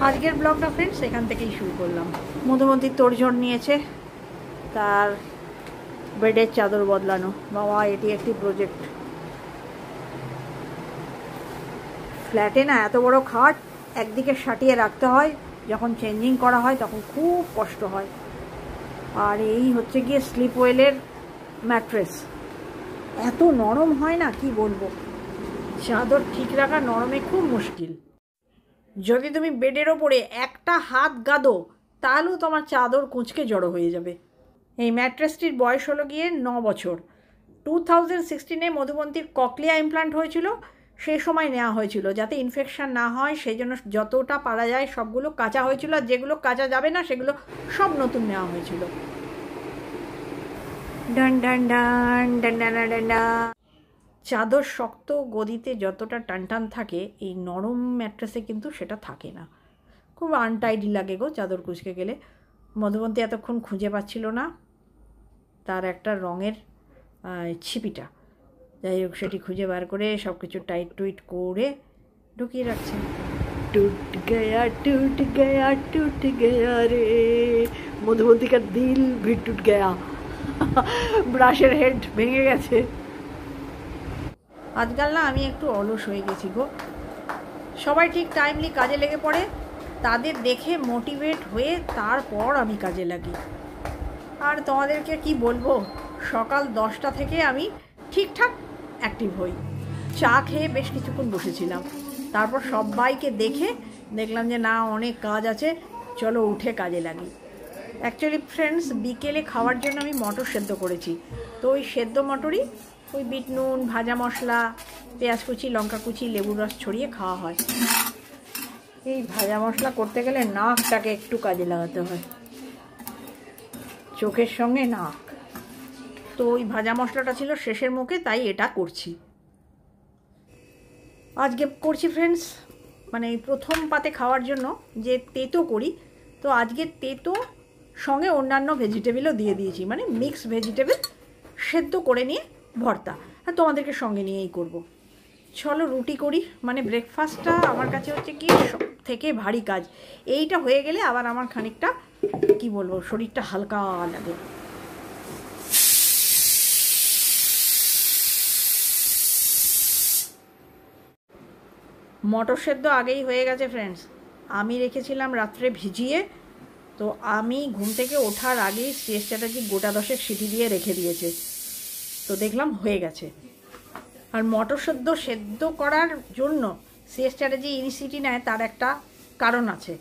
আজকের ব্লগটা ফ্রেন্ডস এখান থেকেই শুরু করলাম। মধুমতি তোড়জোড় নিয়েছে তার বেডের চাদর বদলানো। বাবা, এটি একটি প্রজেক্ট। ফ্ল্যাটে না এত বড় খাট একদিকে সাটিয়ে রাখতে হয়, যখন চেঞ্জিং করা হয় তখন খুব কষ্ট হয়। আর এই হচ্ছে গিয়ে স্লিপ ওয়েলের ম্যাট্রেস, এত নরম হয় না কি বলবো। চাদর ঠিক রাখা নরমে খুব মুশকিল। যদি তুমি বেডের ওপরে একটা হাত গাদো তাহলেও তোমার চাদর কুঁচকে জড়ো হয়ে যাবে। এই ম্যাট্রেসটির বয়স হলো গিয়ে 9 বছর। 2016-এ মধুমন্তীর ককলিয়া ইমপ্ল্যান্ট হয়েছিল, সেই সময় নেওয়া হয়েছিল যাতে ইনফেকশান না হয়, সেই জন্য যতটা পারা যায় সবগুলো কাচা হয়েছিল, আর যেগুলো কাচা যাবে না সেগুলো সব নতুন নেওয়া হয়েছিল। ডান ডান ডান ডান ডান ডান ডান। চাদর শক্ত গদিতে যতটা টানটান থাকে এই নরম ম্যাট্রেসে কিন্তু সেটা থাকে না, খুব আনটাইডি লাগে গো চাদর কুঁচকে গেলে। মধুমন্তী এতক্ষণ খুঁজে পাচ্ছিল না তার একটা রঙের ছিপিটা, যাই হোক সেটি খুঁজে বার করে সব কিছু টাইট টুইট করে ঢুকিয়ে রাখছে। টুট গয়া রে মধুমন্তী কা দিল ভি টুট গয়া। ব্রাশের হেড ভেঙে গেছে। আজকাল না আমি একটু অলস হয়ে গেছি গো। সবাই ঠিক টাইমলি কাজে লেগে পড়ে, তাদের দেখে মোটিভেট হয়ে তারপর আমি কাজে লাগি। আর তোমাদেরকে কি বলবো, সকাল 10টা থেকে আমি ঠিকঠাক অ্যাক্টিভ হই। চা খেয়ে বেশ কিছুক্ষণ বসেছিলাম, তারপর সবাইকে দেখে দেখলাম যে না, অনেক কাজ আছে, চলো উঠে কাজে লাগি। অ্যাকচুয়ালি ফ্রেন্ডস, বিকেলে খাওয়ার জন্য আমি মটর সেদ্ধ করেছি, তো ওই সেদ্ধ মটরই ওই বিট নুন, ভাজা মশলা, পেঁয়াজ কুচি, লঙ্কা কুচি, লেবুর রস ছড়িয়ে খাওয়া হয়। এই ভাজা মশলা করতে গেলে নাকটাকে একটু কাজে লাগাতে হয়, চোখের সঙ্গে নাক। তো ওই ভাজা মশলাটা ছিল শেষের মুখে, তাই এটা করছি। আজকে করছি ফ্রেন্ডস, মানে এই প্রথম পাতে খাওয়ার জন্য যে তেতো করি, তো আজকে তেতো সঙ্গে অন্যান্য ভেজিটেবলও দিয়ে দিয়েছি, মানে মিক্স ভেজিটেবল সেদ্ধ করে নিয়ে ভর্তা, আর তোমাদেরকে সঙ্গে নিয়েই করব। চলো রুটি করি, মানে ব্রেকফাস্টটা আমার কাছে হচ্ছে কি সব থেকে ভারী কাজ। এইটা হয়ে গেলে আবার আমার খানিকটা কি বলবো, শরীরটা হালকা লাগে। মটর সেদ্ধ আগেই হয়ে গেছে ফ্রেন্ডস, আমি রেখেছিলাম রাত্রে ভিজিয়ে। তো আমি ঘুম থেকে ওঠার আগেই শ্রেয়স চ্যাটার্জি গোটা 10 সিটি দিয়ে রেখে দিয়েছে, তো দেখলাম হয়ে গেছে। আর মটর সেদ্ধ করার জন্য শ্রেয়স চ্যাটার্জি সিটি নেয়, তার একটা কারণ আছে।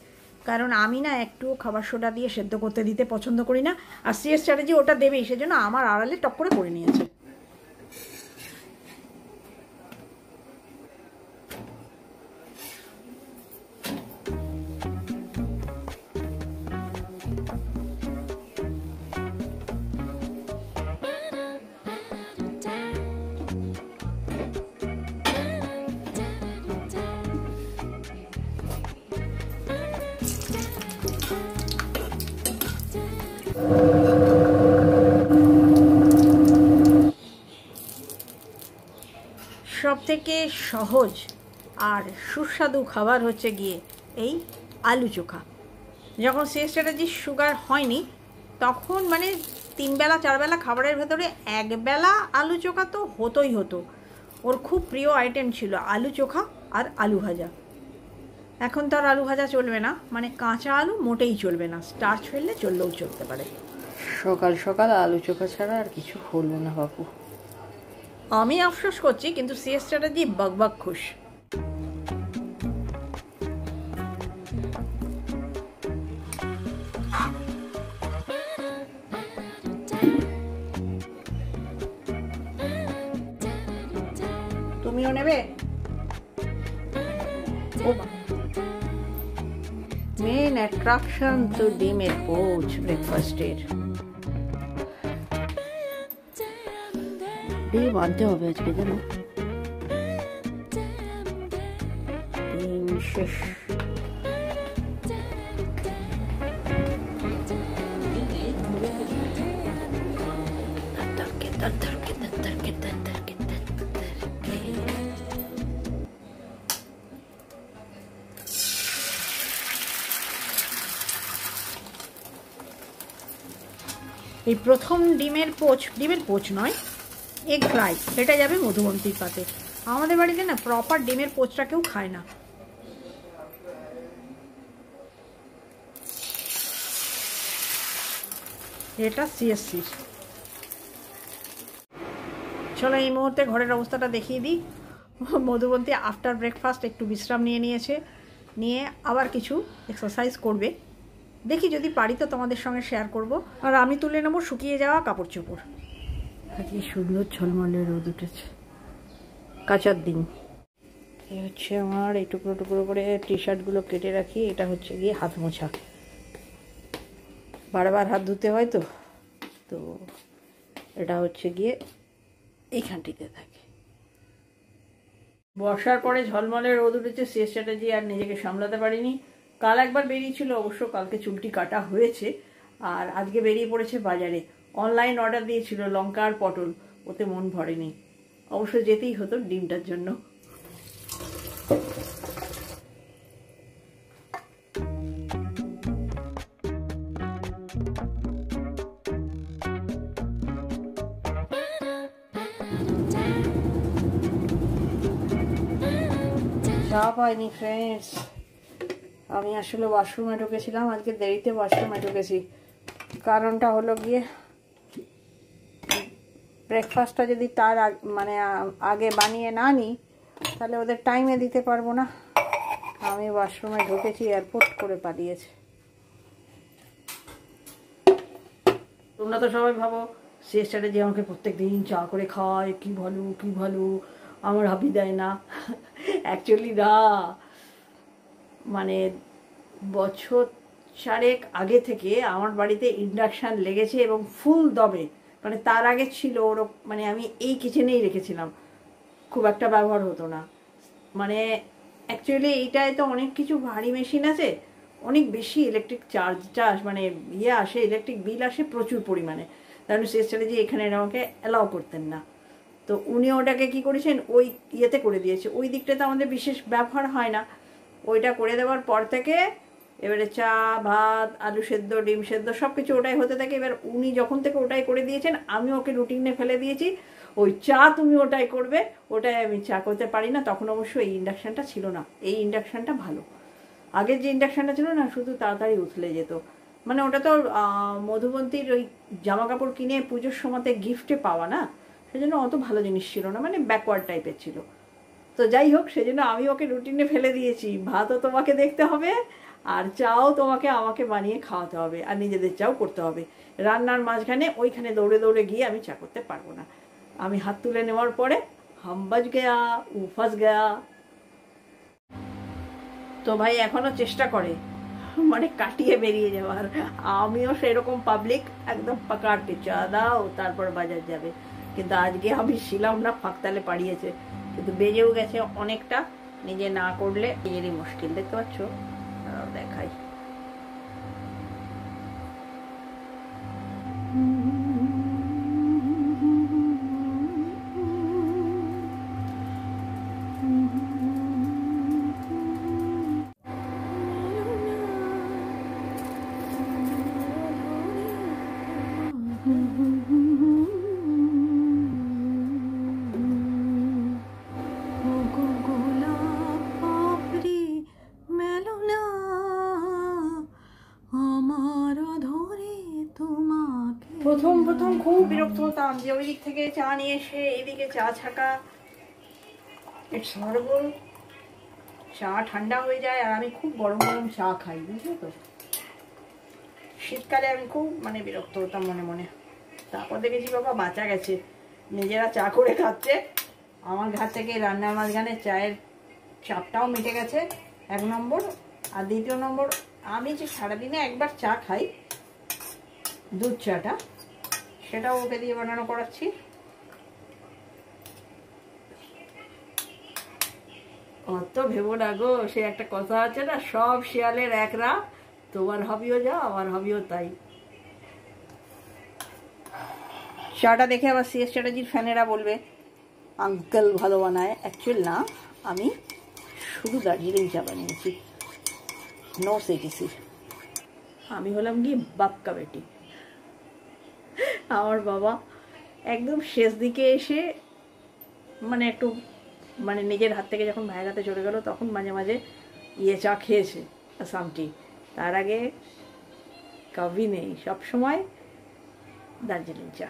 কারণ আমি না একটু খাবার সোডা দিয়ে সেদ্ধ করতে দিতে পছন্দ করি না, আর শ্রেয়স চ্যাটার্জি ওটা দেবেই, সেজন্য আমার আড়ালে টপ করে করে নিয়েছে। সবথেকে সহজ আর সুস্বাদু খাবার হচ্ছে গিয়ে এই আলু চোখা। যখন শ্রেয়স চ্যাটার্জির সুগার হয়নি তখন মানে 3 বেলা 4 বেলা খাবারের ভেতরে 1 বেলা আলু চোখা তো হতোই হতো। ওর খুব প্রিয় আইটেম ছিল আলু চোখা আর আলু ভাজা। এখন তো আর আলু ভাজা চলবে না, মানে কাঁচা আলু মোটেই চলবে না, স্টার্চ ফেললে চললেও চলতে পারে। সকাল সকাল আলু চোখা ছাড়া আর কিছু হলো না বাপু। আমি আফসোস করছি, কিন্তু শ্রেয়স চ্যাটার্জি বকবক খুশ। তুমিও নেবে? মেন অ্যাট্রাকশন তো ডিমের পোচ ব্রেকফাস্টের। ডিম আনতে হবে আজকে, জানো? ডিম শেষ। এই প্রথম ডিমের পোচ নয়, এগ ফ্রাই, সেটা যাবে মধুবন্তীর পাতে। আমাদের বাড়িতে না প্রপার ডিমের পোচটা কেউ খায় না। এটা CSC। চলো এই মুহূর্তে ঘরের অবস্থাটা দেখিয়ে দিই। মধুবন্তী আফটার ব্রেকফাস্ট একটু বিশ্রাম নিয়েছে, নিয়ে আবার কিছু এক্সারসাইজ করবে। দেখি যদি পারি তো তোমাদের সঙ্গে শেয়ার করব। আর আমি তুলে নেবো শুকিয়ে যাওয়া কাপড় চোপড়। আজকে সুন্দর ঝলমলে রোদ উঠেছে, কাচার দিন। এই হচ্ছে আমার এই টুকরো টুকরো করে টি শার্টগুলো কেটে রাখি। এটা হচ্ছে গিয়ে হাত মোছা, বারবার হাত ধুতে হয় তো, তো এটা হচ্ছে গিয়ে এইখানটিতে থাকে। বর্ষার পরে ঝলমলে রোদ উঠেছে, শেষ চ্যাটার্জি আর নিজেকে সামলাতে পারিনি। কাল একবার বেরিয়েছিল, অবশ্য কালকে চুলটি কাটা হয়েছে, আর আজকে বেরিয়ে পড়েছে বাজারে। অনলাইন অর্ডার দিয়েছিল লঙ্কা আর পটল, ওতে মন ভরেনি। অবশ্য যেতেই হতো ডিমটার জন্য। চা পাইনি ফ্রেন্ডস। আমি আসলে ওয়াশরুমে ঢুকেছিলাম, আজকে দেরিতে ওয়াশরুমে ঢুকেছি। কারণটা হলো গিয়ে ব্রেকফাস্টটা যদি তার মানে আগে বানিয়ে না নিই তাহলে ওদের টাইমে দিতে পারবো না। আমি ওয়াশরুমে ঢুকেছি, এয়ারপোর্ট করে পালিয়েছে। তোমরা তো সবাই ভাবো শেষ চ্যাটার্জি আমাকে প্রত্যেক দিন চা করে খাওয়ায়, কি ভালো, আমার হাবি দেয় না। অ্যাকচুয়ালি না, মানে বছর 4 আগে থেকে আমার বাড়িতে ইন্ডাকশান লেগেছে এবং ফুল দমে। মানে তার আগে ছিল ওর, মানে আমি এই কিচেনেই রেখেছিলাম, খুব একটা ব্যবহার হতো না। মানে অ্যাকচুয়ালি এইটায় তো অনেক কিছু ভারী মেশিন আছে, অনেক বেশি ইলেকট্রিক চার্জ মানে আসে, ইলেকট্রিক বিল আসে প্রচুর পরিমাণে। তার জন্য শেষ চ্যাটার্জি এখানে আমাকে অ্যালাউ করতেন না। তো উনি ওটাকে কি করেছেন, ওই ইয়েতে করে দিয়েছে। ওই দিকটাতে আমাদের বিশেষ ব্যবহার হয় না। ওইটা করে দেওয়ার পর থেকে এবারে চা, ভাত, আলু সেদ্ধ, ডিম সেদ্ধ সব কিছু ওটাই হতে থাকে। এবার উনি যখন থেকে ওটাই করে দিয়েছেন, আমি ওকে রুটিনে ফেলে দিয়েছি ওই চা তুমি ওটাই করবে। ওটাই আমি চা করতে পারি না। তখন অবশ্য এই ইন্ডাকশানটা ছিল না, এই ইন্ডাকশানটা ভালো। আগের যে ইন্ডাকশানটা ছিল না, শুধু তাড়াতাড়ি উথলে যেত। মানে ওটা তো মধুবন্তীর ওই জামা কাপড় কিনে পুজোর সময়তে গিফটে পাওয়া না, সেজন্য অত ভালো জিনিস ছিল না, মানে ব্যাকওয়ার্ড টাইপের ছিল। তো যাই হোক, সেজন্য আমি ওকে রুটিনে ফেলে দিয়েছি, ভাতও তোমাকে দেখতে হবে আর চাও তোমাকে আমাকে বানিয়ে খাওয়াতে হবে, আর নিজেদের চাও করতে হবে। রান্নার মাঝখানে ওইখানে দৌড়ে দৌড়ে গিয়ে আমি চা করতে পারবো না। আমি হাত তুলে নেওয়ার পরে হাম বাজ গয়া, ও ফাঁস গয়া। তো ভাই এখনো চেষ্টা করে মানে কাটিয়ে বেরিয়ে যাওয়ার। আমিও সেরকম পাবলিক, একদম পাকাটে চা দাও তারপর বাজার যাবে। কিন্তু আজকে আমি ছিলাম না, ফাঁকতালে পাড়িয়েছে। কিন্তু বেজেও গেছে অনেকটা, নিজে না করলে নিজেরই মুশকিল। দেখতে পাচ্ছ, দেখাই। প্রথম খুব বিরক্ত হতাম যে ওই দিক থেকে চা নিয়ে এসে এদিকে চা ছাকা। ইটস হরিবল। চা ঠান্ডা হয়ে যায় আর আমি খুব গরম গরম চা খাই, বুঝলো তো। শীতকালে আমি খুব মানে বিরক্ত হতাম মনে মনে। তারপর দেখেছি বাবা বাঁচা গেছে, নিজেরা চা করে খাচ্ছে। আমার ঘর থেকে রান্নার মাঝখানে চায়ের চাপটাও মিটে গেছে 1 নম্বর। আর 2 নম্বর, আমি যে সারাদিনে একবার চা খাই, দুধ চাটা, সেটাও ওকে দিয়ে বানানো করাচ্ছি। অত ভেবো না গো, সে একটা কথা আছে না, সব শিয়ালের এক রাত। তোমার হবিও যা, আমার হবিও তাই। চাটা দেখে আবার CS চ্যাটার্জির ফ্যানেরা বলবে আঙ্কেল ভালো বানায়। অ্যাকচুয়াল না, আমি শুধু দার্জিলিং চা বানিয়েছি, নো CTC। আমি হলাম কি বাক্কা বেটি। আমার বাবা একদম শেষ দিকে এসে মানে একটু মানে নিজের হাত থেকে যখন ভাইয়ের হাতে চলে গেল তখন মাঝে মাঝে চা খেয়েছে আসাম টি। তার আগে কবি নেই, সবসময় দার্জিলিং চা।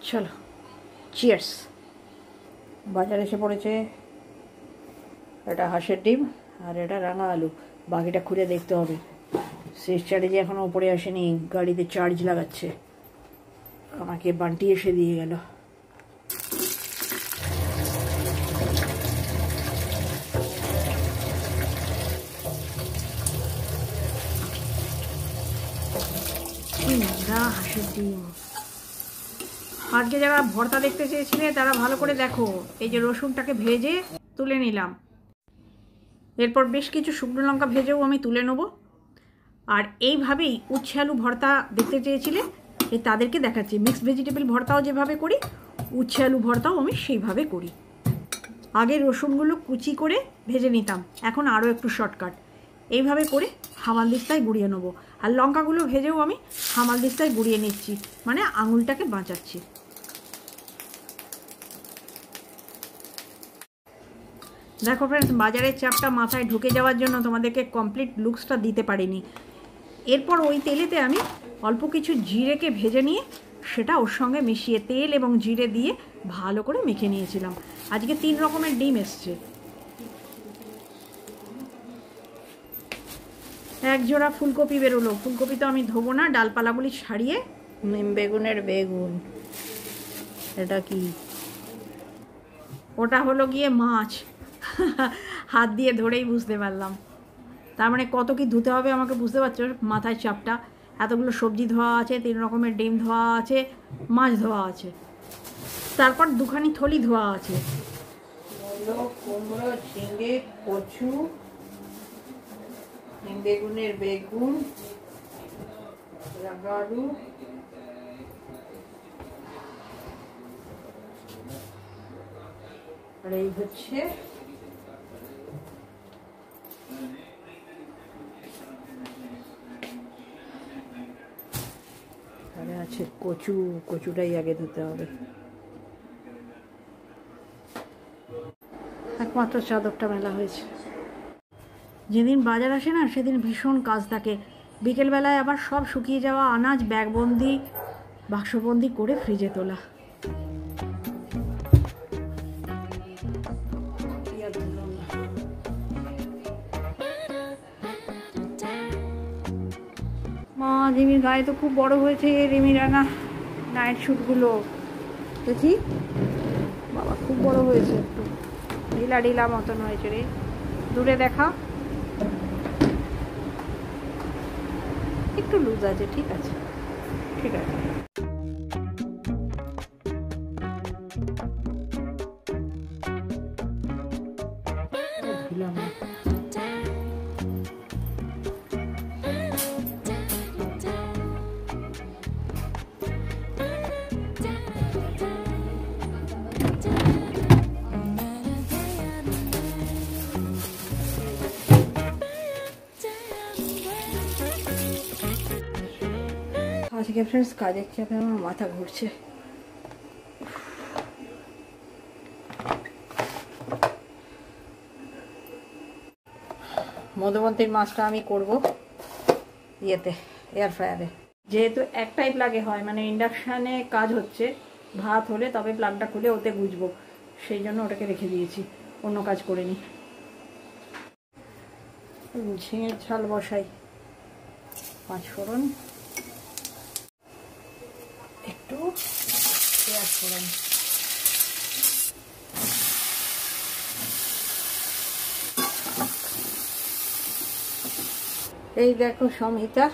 চলো চিয়ার্স। বাজারে এসে পড়েছে এটা হাঁসের ডিম আর এটা রাঙা আলু, বাকিটা খুলে দেখতে হবে। শেষ চার্জে এখনো উপরে আসেনি, গাড়িতে চার্জ লাগাচ্ছে। আমাকে বান্টি এসে দিয়ে গেল। হাঁসের ডিম আজকে যারা ভর্তা দেখতে চেয়েছিলে তারা ভালো করে দেখো। এই যে রসুনটাকে ভেজে তুলে নিলাম, এরপর বেশ কিছু শুকনো লঙ্কা ভেজেও আমি তুলে নেব। আর এইভাবেই উচ্ছে আলু ভর্তা দেখতে চেয়েছিলে এই তাদেরকে দেখাচ্ছি। মিক্সড ভেজিটেবল ভর্তাও যেভাবে করি উচ্ছে আলু ভর্তাও আমি সেইভাবে করি। আগে রসুনগুলো কুচি করে ভেজে নিতাম, এখন আরও একটু শর্টকাট। এইভাবে করে হামালদিস্তায় গুঁড়িয়ে নেবো। আর লঙ্কাগুলো ভেজেও আমি হামালদিস্তায় গুঁড়িয়ে নিচ্ছি, মানে আঙুলটাকে বাঁচাচ্ছি। দেখো ফ্রেন্ডস, বাজারের চাপটা মাথায় ঢুকে যাওয়ার জন্য তোমাদেরকে কমপ্লিট লুকসটা দিতে পারিনি। এরপর ওই তেলেতে আমি অল্প কিছু জিরেকে ভেজে নিয়ে সেটা ওর সঙ্গে মিশিয়ে তেল এবং জিরে দিয়ে ভালো করে মেখে নিয়েছিলাম। আজকে 3 রকমের ডিম এসছে। এক জোড়া ফুলকপি বেরোলো। ফুলকপি তো আমি ধোবো না, ডালপালাগুলি ছাড়িয়ে বেগুনের বেগুন। এটা কি? ওটা হলো গিয়ে মাছ। হাত দিয়ে ধরেই বুঝতে পারলাম। তার মানে কত কি ধুতে হবে আমাকে, বুঝতে পারছো মাথায় চাপটা। এতগুলো সবজি ধোয়া আছে, 3 রকমের ডিম ধোয়া আছে, মাছ ধোয়া আছে, তারপর 2খানি থলি ধোয়া আছে। কুমড়ো, ঝিঙে, কচু, বেগুনের বেগুন, আলু, আর এই হচ্ছে আছে কচু। কচুটাই আগে ধুতে হবে। একমাত্র চাদরটা মেলা হয়েছে। যেদিন বাজার আসে না সেদিন ভীষণ কাজ থাকে। বিকেলবেলায় আবার সব শুকিয়ে যাওয়া আনাজ ব্যাগবন্দি বাক্সবন্দি করে ফ্রিজে তোলা। মা রিমির গায়ে তো খুব বড় হয়েছে। রিমির রাঙা নাইট শ্যুটগুলো দেখি, বাবা খুব বড় হয়েছে, একটু ঢিলা ঢিলা মতন হয়েছে রে। দূরে দেখা, একটু লুজ আছে। ঠিক আছে, ঠিক আছে। আজকে ফ্রেন্ডস কাজের চাপে আমার মাথা ঘুরছে। মধুমন্তির মাছটা আমি করব ইয়েতে, এয়ার ফ্রায়ারে। যেহেতু একটাই প্লাগে হয়, মানে ইন্ডাকশানে কাজ হচ্ছে, ভাত হলে তবে প্লাগটা খুলে ওতে গুজবো, সেই জন্য ওটাকে রেখে দিয়েছি, অন্য কাজ করে নি। ঝিঙের ঝাল বসাই, 5 ফোড়ন, একটু পেঁয়াজ ফোড়ন, এই দেখো সমহিতা,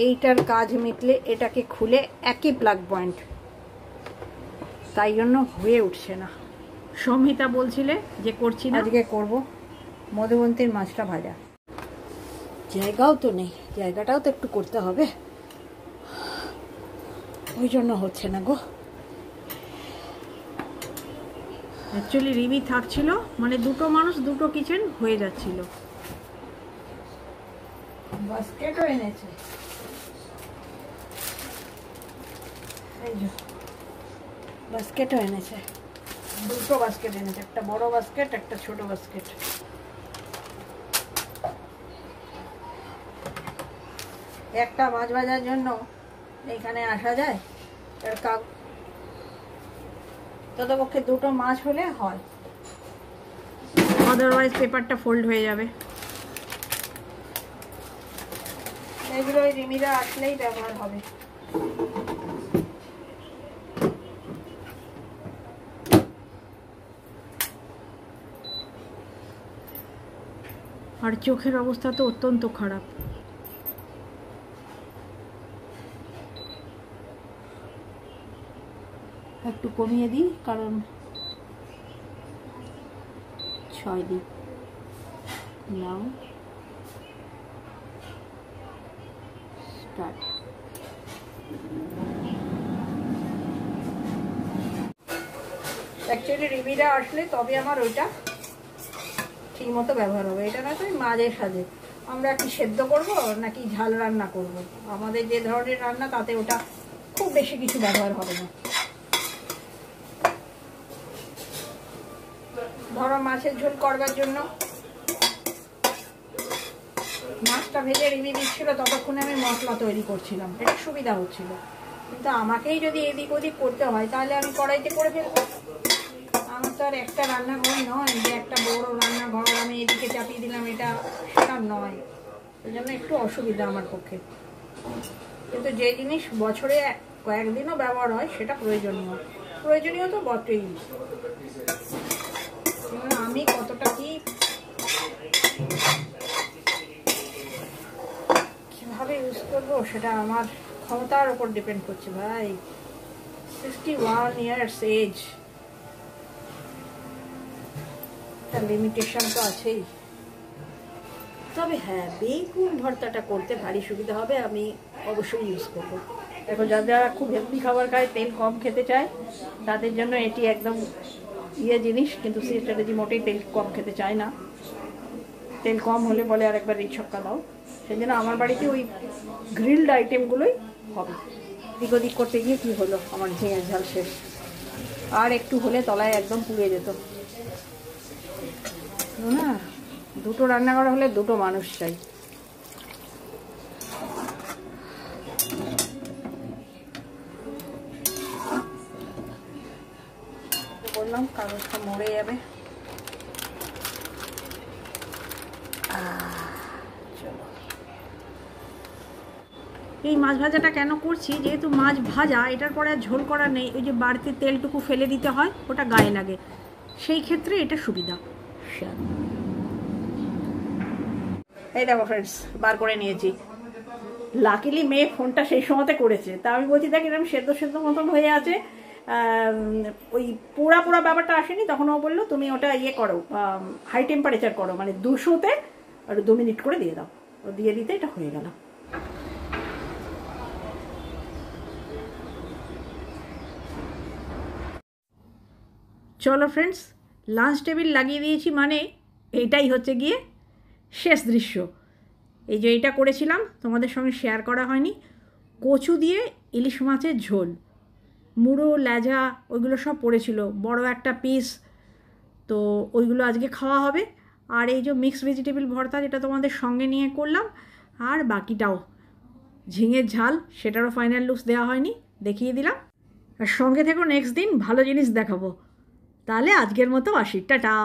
এইটার কাজ মিটলে এটাকে খুলে একই প্লাগ পয়েন্ট, তাই জন্য হয়ে উঠছে না। সমহিতা বলছিলে যে করছি না, আজকে করব। মধুবন্তীর মাছটা ভাজা, জায়গাও তো নেই, জায়গাটাও তো একটু করতে হবে, ওই জন্য হচ্ছে না গো। অ্যাকচুয়ালি রিমি থাকছিল, মানে 2টো মানুষ 2টো কিচেন হয়ে যাচ্ছিল। বাস্কেটও এনেছে। এই যে বাস্কেটও এনেছে, দুটো বাস্কেট এনেছে, একটা বড় বাস্কেট একটা ছোট বাস্কেট। একটা মাছ ভাজার জন্য এখানে আসা যায়, ততপক্ষে দুটো মাছ হলে হয়, আদারওয়াইজ পেপারটা ফোল্ড হয়ে যাবে। এগুলো ওই রিমিরা আসলেই ব্যবহার হবে। আর চোখের অবস্থা তো অত্যন্ত খারাপ। একটু কমিয়ে দিই, কারণ 6 দিই নাও স্টার্ট। অ্যাকচুয়ালি রিমিরা আসলে তবে আমার ওইটা ঠিক মতো ব্যবহার হবে, এটা না তো মাঝে সাজে আমরা কি সেদ্ধ করব নাকি ঝাল রান্না করব, আমাদের যে ধরনের রান্না তাতে ওটা খুব বেশি কিছু ব্যবহার হবে না। ধরো মাছের ঝোল করবার জন্য মাছটা ভেজে রিমি দিচ্ছিল, ততক্ষণে আমি মশলা তৈরি করছিলাম, এটা সুবিধা হচ্ছিল। কিন্তু আমাকেই যদি এদিক ওদিক করতে হয় তাহলে আমি কড়াইতে করে ফেলবো। আমার তো আর একটা রান্নাঘর নয় যে একটা বড় রান্নাঘর আমি এদিকে চাপিয়ে দিলাম, এটা সেটা নয়, এই জন্য একটু অসুবিধা আমার পক্ষে। কিন্তু যে জিনিস বছরে কয়েকদিনও ব্যবহার হয় সেটা প্রয়োজনীয় তো বটেই। আমি কতটা কিভাবে ইউজ করবো সেটা আমার ক্ষমতার উপর ডিপেন্ড করছে ভাই। 61 ইয়ার্স এজ, একটা লিমিটেশন তো আছেই। তবে হ্যাঁ, বেগুন ভর্তাটা করতে ভারী সুবিধা হবে, আমি অবশ্যই ইউজ করব। দেখো যারা খুব হেলদি খাবার খায়, তেল কম খেতে চায়, তাদের জন্য এটি একদম জিনিস। কিন্তু সেই স্ট্র্যাটেজি মোটেই তেল কম খেতে চায় না, তেল কম হলে বলে আর একবার এই ছক্কা দাও। সেই জন্য আমার বাড়িতে ওই গ্রিলড আইটেমগুলোই হবে। দিক ওদিক করতে গিয়ে কি হলো, আমার ঝিঙের ঝাল শেষ, আর একটু হলে তলায় একদম পুড়ে যেত না। দুটো রান্নাঘর হলে দুটো মানুষ চাই। বললাম কাগজটা মরে যাবে। চলো, এই মাছ ভাজাটা কেন করছি, যেহেতু মাছ ভাজা এটার পরে আর ঝোল করা নেই, ওই যে বাড়তি তেলটুকু ফেলে দিতে হয়, ওটা গায়ে লাগে, সেই ক্ষেত্রে এটা সুবিধা। এই দেখো ফ্রেন্ডস, বার করে নিয়েছি। লাকিলি মেয়ে ফোনটা সেই সময়তে করেছে, তা আমি বলছি দেখ এরকম সেদ্ধ মতন হয়ে আছে, ওই পোড়া ব্যাপারটা আসেনি। তখন ও বললো তুমি ওটা করো, হাই টেম্পারেচার করো, মানে 200-তে আর 2 মিনিট করে দিয়ে দাও। ও দিয়ে দিতে এটা হয়ে গেল। চলো ফ্রেন্ডস, লাঞ্চ টেবিল লাগিয়ে দিয়েছি, মানে এইটাই হচ্ছে গিয়ে শেষ দৃশ্য। এই যে এইটা করেছিলাম তোমাদের সঙ্গে শেয়ার করা হয়নি, কচু দিয়ে ইলিশ মাছের ঝোল, মুড়ো লেজা ওইগুলো সব পড়েছিল, বড় একটা পিস, তো ওইগুলো আজকে খাওয়া হবে। আর এই যে মিক্সড ভেজিটেবল ভর্তা যেটা তোমাদের সঙ্গে নিয়ে করলাম, আর বাকিটাও ঝিঙের ঝাল, সেটারও ফাইনাল লুকস দেওয়া হয়নি, দেখিয়ে দিলাম। আর সঙ্গে থেকো, নেক্সট দিন ভালো জিনিস দেখাবো। তাহলে আজকের মতো আসি, টাটা।